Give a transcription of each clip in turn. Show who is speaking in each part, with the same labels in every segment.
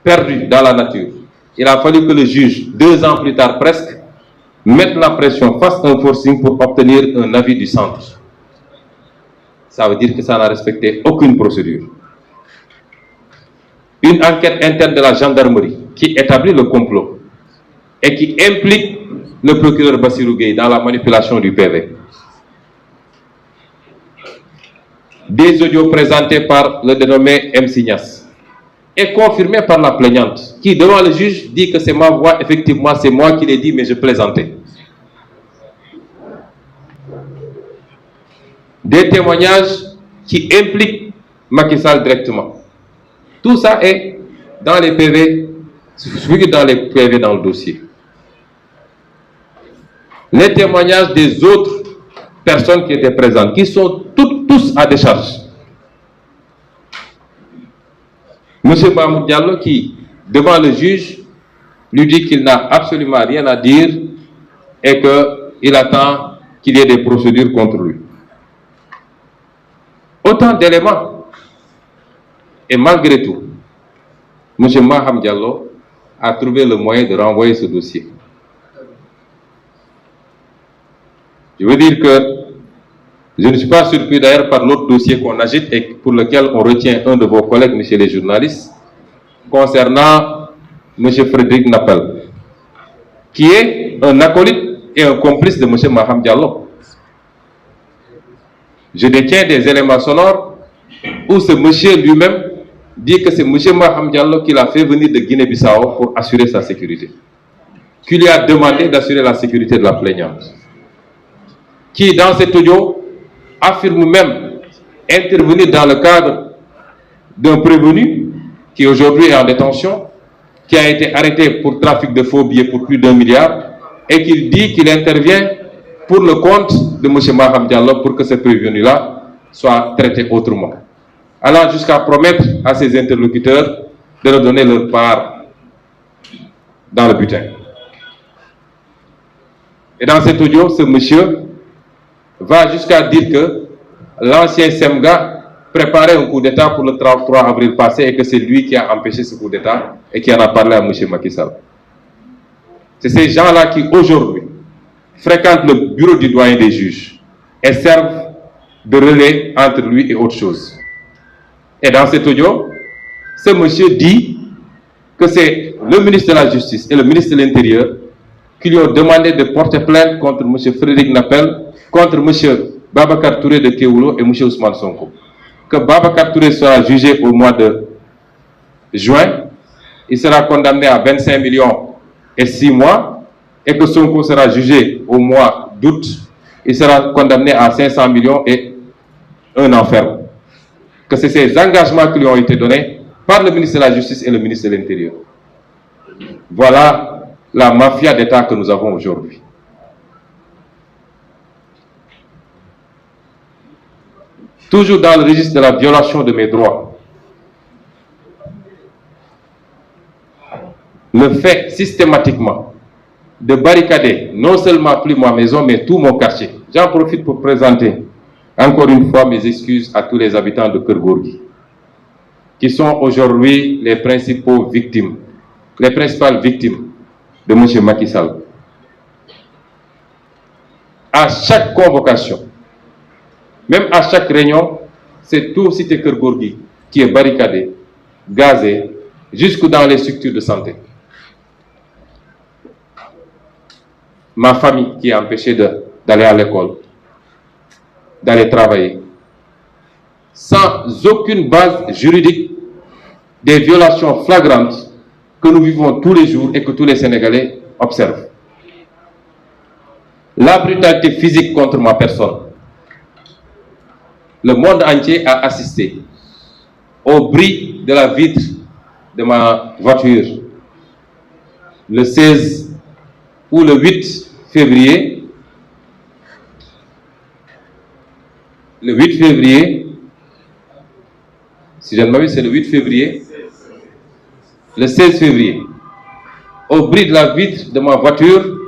Speaker 1: perdu dans la nature. Il a fallu que le juge, 2 ans plus tard presque, mette la pression, fasse un forcing pour obtenir un avis du centre. Ça veut dire que ça n'a respecté aucune procédure. Une enquête interne de la gendarmerie qui établit le complot et qui implique le procureur Bassirou Gueye dans la manipulation du PV. Des audios présentés par le dénommé M. Signas et confirmés par la plaignante qui, devant le juge, dit que c'est ma voix, effectivement c'est moi qui l'ai dit, mais je plaisantais. Des témoignages qui impliquent Macky Sall directement. Tout ça est dans les PV, dans le dossier. Les témoignages des autres personnes qui étaient présentes, qui sont tous à décharge. M. Mahmoud Diallo qui, devant le juge, lui dit qu'il n'a absolument rien à dire et qu'il attend qu'il y ait des procédures contre lui. Autant d'éléments. Et malgré tout, M. Maham Diallo a trouvé le moyen de renvoyer ce dossier. Je veux dire que je ne suis pas surpris d'ailleurs par l'autre dossier qu'on agite et pour lequel on retient un de vos collègues, messieurs les journalistes, concernant M. Frédéric Napel, qui est un acolyte et un complice de M. Maham Diallo. Je détiens des éléments sonores où ce monsieur lui-même dit que c'est M. Maham Diallo qui l'a fait venir de Guinée-Bissau pour assurer sa sécurité, qui lui a demandé d'assurer la sécurité de la plaignante, qui dans cet audio affirme même intervenir dans le cadre d'un prévenu qui aujourd'hui est en détention, qui a été arrêté pour trafic de faux billets pour plus d'1 milliard et qu'il dit qu'il intervient pour le compte de M. Maham Diallo pour que ce prévenu-là soit traité autrement, allant jusqu'à promettre à ses interlocuteurs de leur donner leur part dans le butin. Et dans cet audio, ce monsieur va jusqu'à dire que l'ancien Semga préparait un coup d'État pour le 3 avril passé et que c'est lui qui a empêché ce coup d'État et qui en a parlé à M. Macky Sall. C'est ces gens-là qui aujourd'hui fréquentent le bureau du doyen des juges et servent de relais entre lui et autre chose. Et dans cet audio, ce monsieur dit que c'est le ministre de la Justice et le ministre de l'Intérieur qui lui ont demandé de porter plainte contre M. Frédéric Napel, contre M. Babacar Touré de Kewoulo et M. Ousmane Sonko. Que Babacar Touré sera jugé au mois de juin, il sera condamné à 25 millions et 6 mois, et que Sonko sera jugé au mois d'août, il sera condamné à 500 millions et un enferme. Que c'est ces engagements qui lui ont été donnés par le ministre de la Justice et le ministre de l'Intérieur. Voilà la mafia d'État que nous avons aujourd'hui. Toujours dans le registre de la violation de mes droits, le fait systématiquement de barricader non seulement plus ma maison, mais tout mon quartier. J'en profite pour présenter encore une fois mes excuses à tous les habitants de Keur Gorgui, qui sont aujourd'hui les principales victimes de M. Macky Sall. À chaque convocation, même à chaque réunion, c'est tout cité Keur Gorgui qui est barricadé, gazé, jusque dans les structures de santé. Ma famille qui est empêchée d'aller à l'école, d'aller travailler, sans aucune base juridique, des violations flagrantes que nous vivons tous les jours et que tous les Sénégalais observent. La brutalité physique contre ma personne. Le monde entier a assisté au bris de la vitre de ma voiture le 16 ou le 8 février. Le 8 février, si je ne m'abuse, c'est le 8 février. Le 16 février, au bris de la vitre de ma voiture,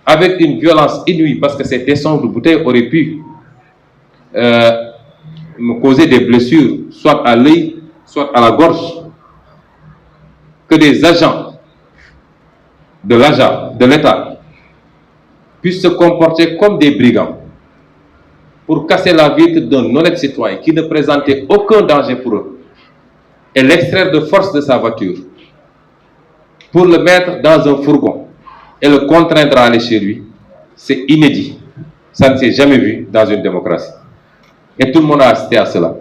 Speaker 1: avec une violence inouïe, parce que ces tessons de bouteille auraient pu me causer des blessures, soit à l'œil, soit à la gorge. que des agents de l'État puissent se comporter comme des brigands pour casser la vitre d'un honnête citoyen qui ne présentait aucun danger pour eux et l'extraire de force de sa voiture pour le mettre dans un fourgon et le contraindre à aller chez lui, c'est inédit. Ça ne s'est jamais vu dans une démocratie. Et tout le monde a assisté à cela.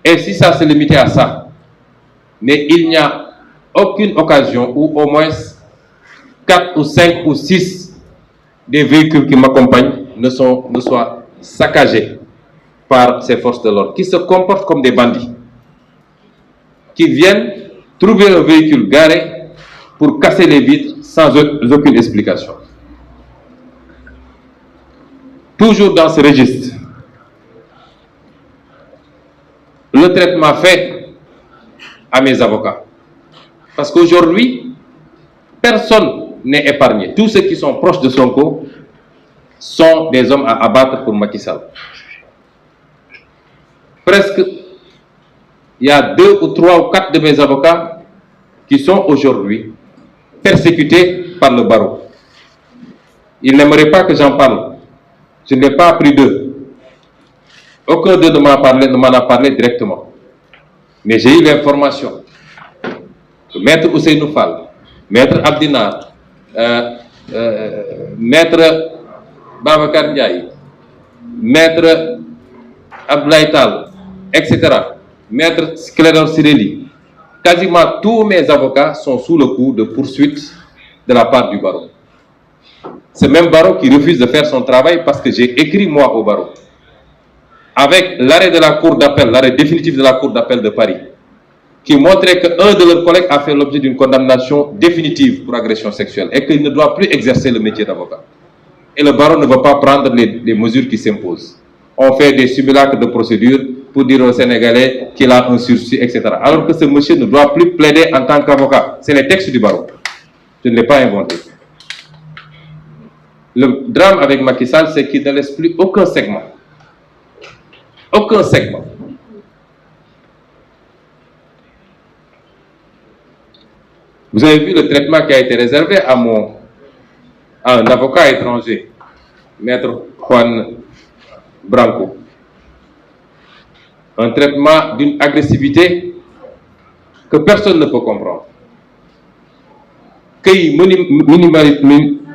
Speaker 1: Et si ça se limitait à ça, mais il n'y a aucune occasion où au moins 4 ou 5 ou 6 des véhicules qui m'accompagnent ne soient saccagés par ces forces de l'ordre, qui se comportent comme des bandits, qui viennent trouver un véhicule garé pour casser les vitres sans aucune explication. Toujours dans ce registre, le traitement fait à mes avocats. Parce qu'aujourd'hui, personne n'est épargné. Tous ceux qui sont proches de Sonko sont des hommes à abattre pour Macky Sall. Presque, il y a 2 ou 3 ou 4 de mes avocats qui sont aujourd'hui persécutés par le barreau. Ils n'aimeraient pas que j'en parle. Je n'ai pas appris d'eux. Aucun d'eux ne m'en a parlé directement. Mais j'ai eu l'information que Maître Ousseynou Fall, Maître Abdinar, Maître Babacar Ndiaye, Maître Abdoulaye Tall, etc., Maître Clédor Ciré, quasiment tous mes avocats sont sous le coup de poursuites de la part du barreau. C'est même barreau qui refuse de faire son travail parce que j'ai écrit moi au barreau. Avec l'arrêt de la Cour d'appel, l'arrêt définitif de la Cour d'appel de Paris, qui montrait qu'un de leurs collègues a fait l'objet d'une condamnation définitive pour agression sexuelle et qu'il ne doit plus exercer le métier d'avocat. Et le barreau ne veut pas prendre les mesures qui s'imposent. On fait des simulacres de procédure pour dire aux Sénégalais qu'il a un sursis, etc. Alors que ce monsieur ne doit plus plaider en tant qu'avocat. C'est les textes du barreau. Je ne l'ai pas inventé. Le drame avec Macky Sall, c'est qu'il ne laisse plus aucun segment. Aucun segment. Vous avez vu le traitement qui a été réservé à un avocat étranger, Maître Juan Branco. Un traitement d'une agressivité que personne ne peut comprendre. Qu'il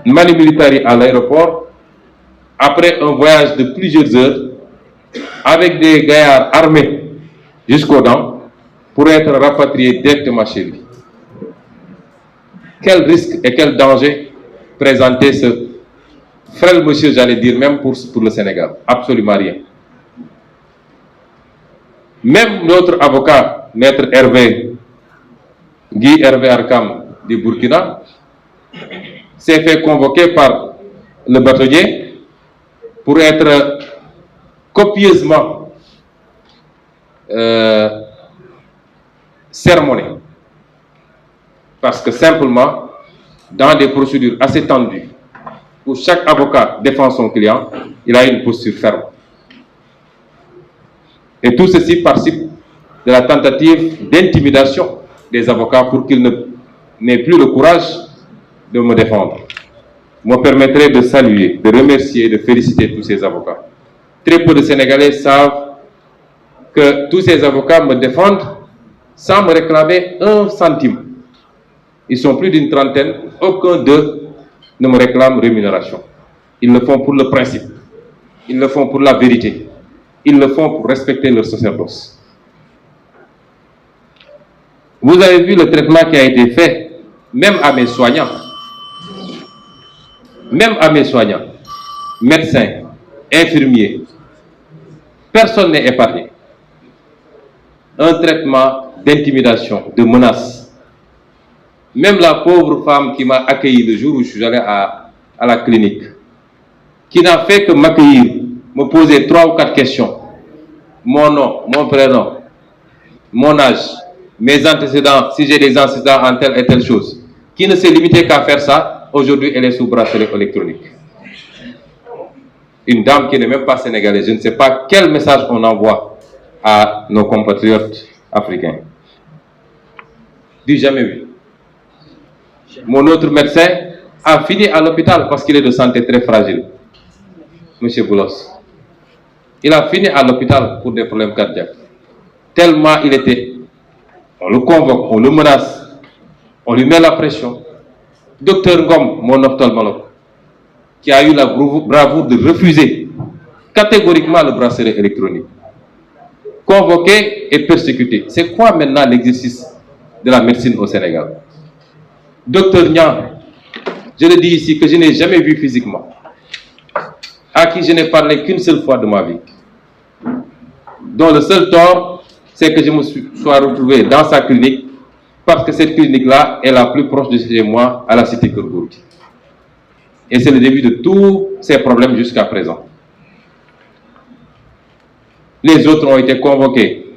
Speaker 1: Mani Militari à l'aéroport, après un voyage de plusieurs heures, avec des gaillards armés jusqu'aux dents, pour être rapatriés directement chez lui. Quel risque et quel danger présentait ce frêle monsieur, j'allais dire, même pour le Sénégal? Absolument rien. Même notre avocat, Maître Guy Hervé Arkam du Burkina, s'est fait convoquer par le bâtonnier pour être copieusement sermonné. Parce que simplement, dans des procédures assez tendues, où chaque avocat défend son client, il a une posture ferme. Et tout ceci participe de la tentative d'intimidation des avocats pour qu'ils n'aient plus le courage de me défendre. Me permettrait de saluer, de remercier et de féliciter tous ces avocats. Très peu de Sénégalais savent que tous ces avocats me défendent sans me réclamer un centime. Ils sont plus d'une trentaine, aucun d'eux ne me réclame rémunération. Ils le font pour le principe, ils le font pour la vérité, ils le font pour respecter leur sacerdoce. Vous avez vu le traitement qui a été fait, même à mes soignants, médecins, infirmiers, personne n'est épargné. Un traitement d'intimidation, de menace. Même la pauvre femme qui m'a accueilli le jour où je suis allé à la clinique, qui n'a fait que m'accueillir, me poser 3 ou 4 questions. Mon nom, mon prénom, mon âge, mes antécédents, si j'ai des antécédents en telle et telle chose. Qui ne s'est limité qu'à faire ça, aujourd'hui elle est sous bracelet électronique. Une dame qui n'est même pas sénégalaise, je ne sais pas quel message on envoie à nos compatriotes africains. Du jamais vu. Mon autre médecin a fini à l'hôpital parce qu'il est de santé très fragile. Monsieur Boulos. Il a fini à l'hôpital pour des problèmes cardiaques. Tellement il était, on le convoque, on le menace, on lui met la pression. Docteur Ngom, mon ophtalmologue, qui a eu la bravoure de refuser catégoriquement le bracelet électronique. Convoqué et persécuté. C'est quoi maintenant l'exercice de la médecine au Sénégal? Docteur Niang, je le dis ici, que je n'ai jamais vu physiquement, à qui je n'ai parlé qu'une seule fois de ma vie, dont le seul tort, c'est que je me sois retrouvé dans sa clinique, parce que cette clinique-là est la plus proche de chez moi, à la cité Keur Gorgui. Et c'est le début de tous ces problèmes jusqu'à présent. Les autres ont été convoqués.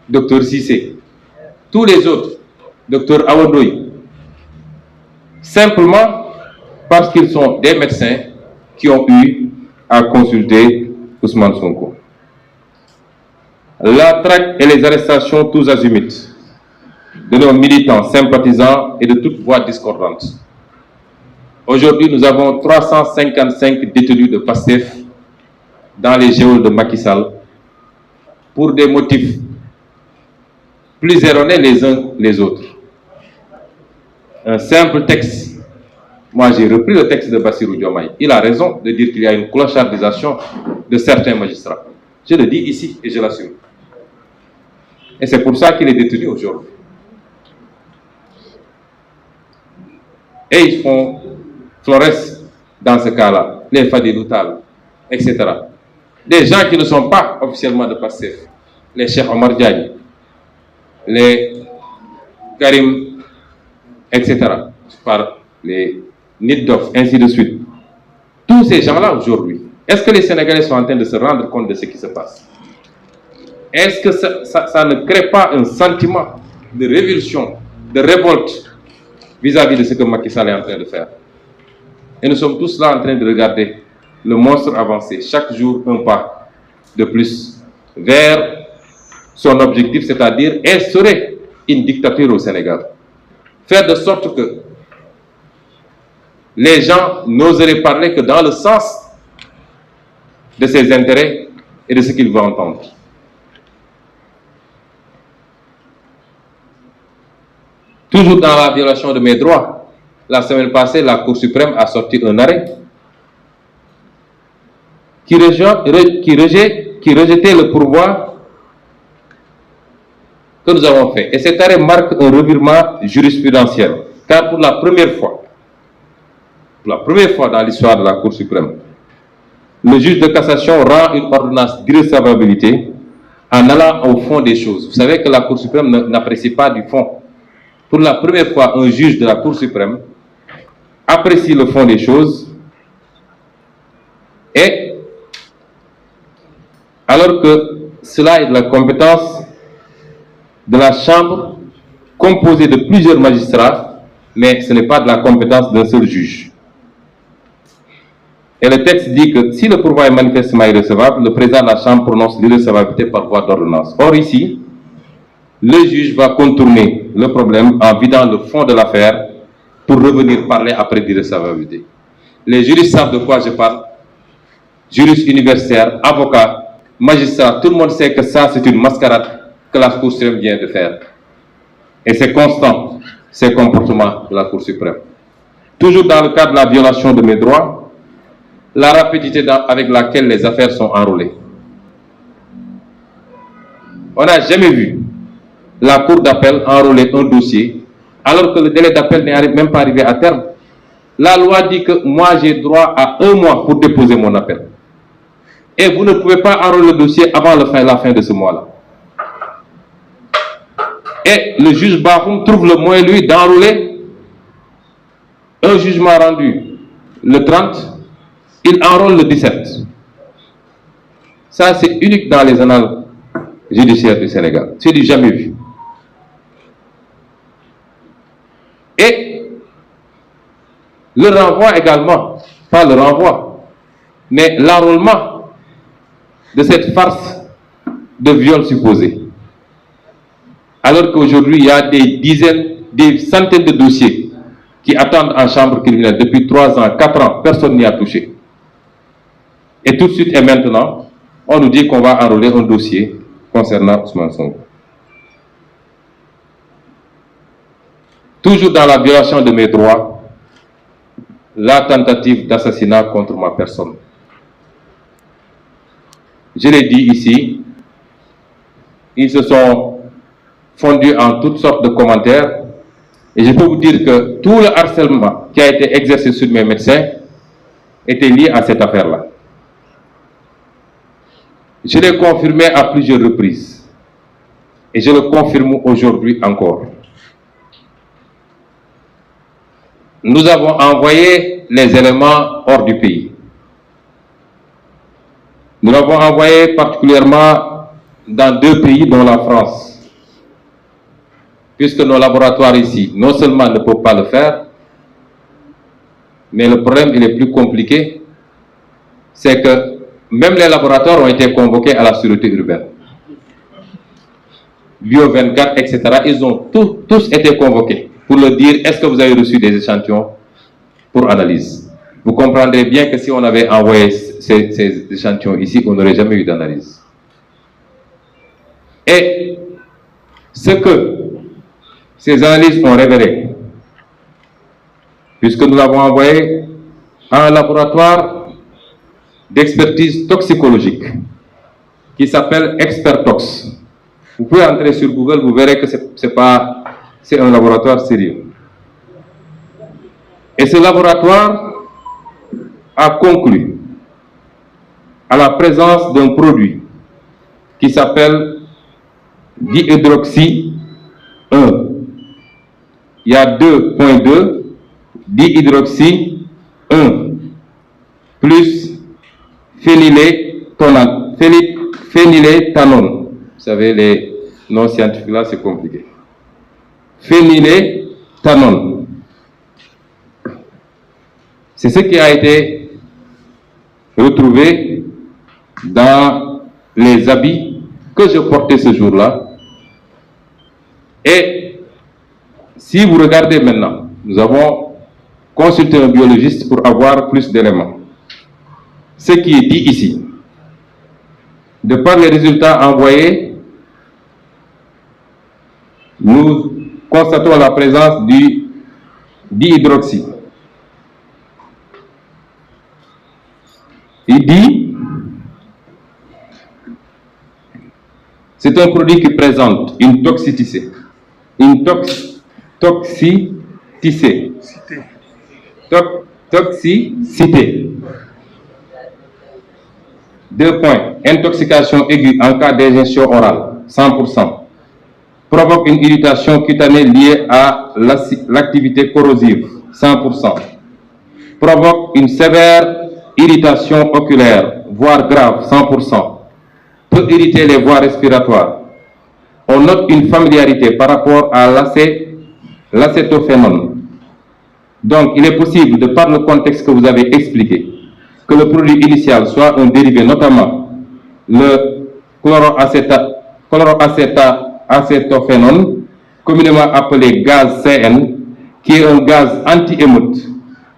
Speaker 1: Docteur Cissé, tous les autres, Docteur Awandoy, simplement parce qu'ils sont des médecins qui ont eu à consulter Ousmane Sonko. La traque et les arrestations tous azimuts de nos militants, sympathisants et de toute voix discordante. Aujourd'hui, nous avons 355 détenus de PASTEF dans les geôles de Macky Sall pour des motifs plus erronés les uns les autres. Un simple texte. Moi, j'ai repris le texte de Bassirou Diomaye. Il a raison de dire qu'il y a une clochardisation de certains magistrats. Je le dis ici et je l'assume. Et c'est pour ça qu'il est détenu aujourd'hui. Et ils font Flores dans ce cas-là, les Fadilou Tall, etc. Des gens qui ne sont pas officiellement de PASTEF, les Cheikh Omar Diagne, les Karim, etc. Par les Niddof, ainsi de suite. Tous ces gens-là aujourd'hui, est-ce que les Sénégalais sont en train de se rendre compte de ce qui se passe? Est-ce que ça ne crée pas un sentiment de révulsion, de révolte vis-à-vis de ce que Macky Sall est en train de faire? Et nous sommes tous là en train de regarder le monstre avancer, chaque jour un pas de plus vers son objectif, c'est-à-dire instaurer une dictature au Sénégal. Faire de sorte que les gens n'oseraient parler que dans le sens de ses intérêts et de ce qu'ils veulent entendre. Toujours dans la violation de mes droits, la semaine passée, la Cour suprême a sorti un arrêt qui rejetait le pourvoi que nous avons fait. Et cet arrêt marque un revirement jurisprudentiel, car pour la première fois dans l'histoire de la Cour suprême, le juge de cassation rend une ordonnance d'irrecevabilité en allant au fond des choses. Vous savez que la Cour suprême n'apprécie pas du fond. Pour la première fois, un juge de la Cour suprême apprécie le fond des choses, et alors que cela est de la compétence de la Chambre composée de plusieurs magistrats, mais ce n'est pas de la compétence d'un seul juge. Et le texte dit que si le pourvoi est manifestement irrecevable, le président de la Chambre prononce l'irrecevabilité par voie d'ordonnance. Or ici, le juge va contourner le problème en vidant le fond de l'affaire pour revenir parler après d'irrecevabilité. Les juristes savent de quoi je parle. Juristes universitaires, avocats, magistrats, tout le monde sait que ça c'est une mascarade que la Cour suprême vient de faire. Et c'est constant, ces comportements de la Cour suprême. Toujours dans le cadre de la violation de mes droits, la rapidité avec laquelle les affaires sont enrôlées. On n'a jamais vu la Cour d'appel enrôler un dossier alors que le délai d'appel n'est même pas arrivé à terme. La loi dit que moi j'ai droit à 1 mois pour déposer mon appel. Et vous ne pouvez pas enrôler le dossier avant la fin de ce mois-là. Et le juge Bahoum trouve le moyen, lui, d'enrôler un jugement rendu le 30, il enrôle le 17. Ça, c'est unique dans les annales judiciaires du Sénégal. C'est du jamais vu. Et le renvoi également, pas le renvoi, mais l'enrôlement de cette farce de viols supposés. Alors qu'aujourd'hui, il y a des dizaines, des centaines de dossiers qui attendent en chambre criminelle depuis 3 ans, 4 ans, personne n'y a touché. Et tout de suite et maintenant, on nous dit qu'on va enrôler un dossier concernant Ousmane Sonko. Toujours dans la violation de mes droits, la tentative d'assassinat contre ma personne. Je l'ai dit ici, ils se sont fondus en toutes sortes de commentaires et je peux vous dire que tout le harcèlement qui a été exercé sur mes médecins était lié à cette affaire-là. Je l'ai confirmé à plusieurs reprises et je le confirme aujourd'hui encore. Nous avons envoyé les éléments hors du pays. Nous l'avons envoyé particulièrement dans 2 pays, dont la France. Puisque nos laboratoires ici, non seulement ne peuvent pas le faire, mais le problème il est plus compliqué, c'est que même les laboratoires ont été convoqués à la sûreté urbaine. Bio 24, etc. Ils ont tous été convoqués pour leur dire est-ce que vous avez reçu des échantillons pour analyse. Vous comprendrez bien que si on avait envoyé ces échantillons ici, on n'aurait jamais eu d'analyse. Et ce que ces analyses ont révélé, puisque nous l'avons envoyé à un laboratoire d'expertise toxicologique qui s'appelle Expertox. Vous pouvez entrer sur Google, vous verrez que c'est un laboratoire sérieux. Et ce laboratoire a conclu à la présence d'un produit qui s'appelle dihydroxy 1. Il y a 2.2 dihydroxy 1 plus phényléthanone. Vous savez, les noms scientifiques là, c'est compliqué. Phényléthanone. C'est ce qui a été retrouvé dans les habits que je portais ce jour-là. Et si vous regardez maintenant, nous avons consulté un biologiste pour avoir plus d'éléments. Ce qui est dit ici, de par les résultats envoyés, nous constatons la présence du dihydroxy. Il dit, c'est un produit qui présente une toxicité. Une toxicité. 2 points. Intoxication aiguë en cas d'ingestion orale, 100%. Provoque une irritation cutanée liée à l'activité corrosive, 100%. Provoque une sévère irritation oculaire, voire grave, 100%. Peut irriter les voies respiratoires. On note une familiarité par rapport à l'acétophénone. Donc, il est possible, de par le contexte que vous avez expliqué, que le produit initial soit un dérivé, notamment le chloroacétophénone, communément appelé gaz CN, qui est un gaz anti-émeute,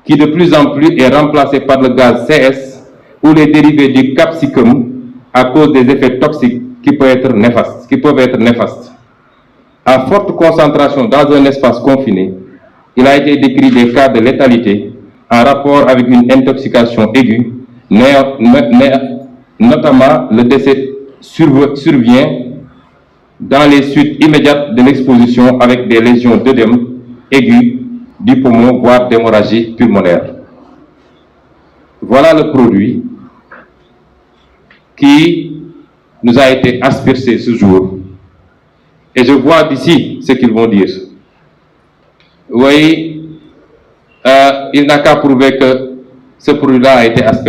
Speaker 1: qui de plus en plus est remplacé par le gaz CS ou les dérivés du capsicum à cause des effets toxiques qui peuvent être néfastes. À forte concentration dans un espace confiné, il a été décrit des cas de létalité en rapport avec une intoxication aiguë, notamment le décès survient dans les suites immédiates de l'exposition avec des lésions d'œdème aiguë du poumon, voire d'hémorragie pulmonaire. Voilà le produit qui nous a été aspergé ce jour. Et je vois d'ici ce qu'ils vont dire. Oui, il n'a qu'à prouver que ce produit-là a été aspergé.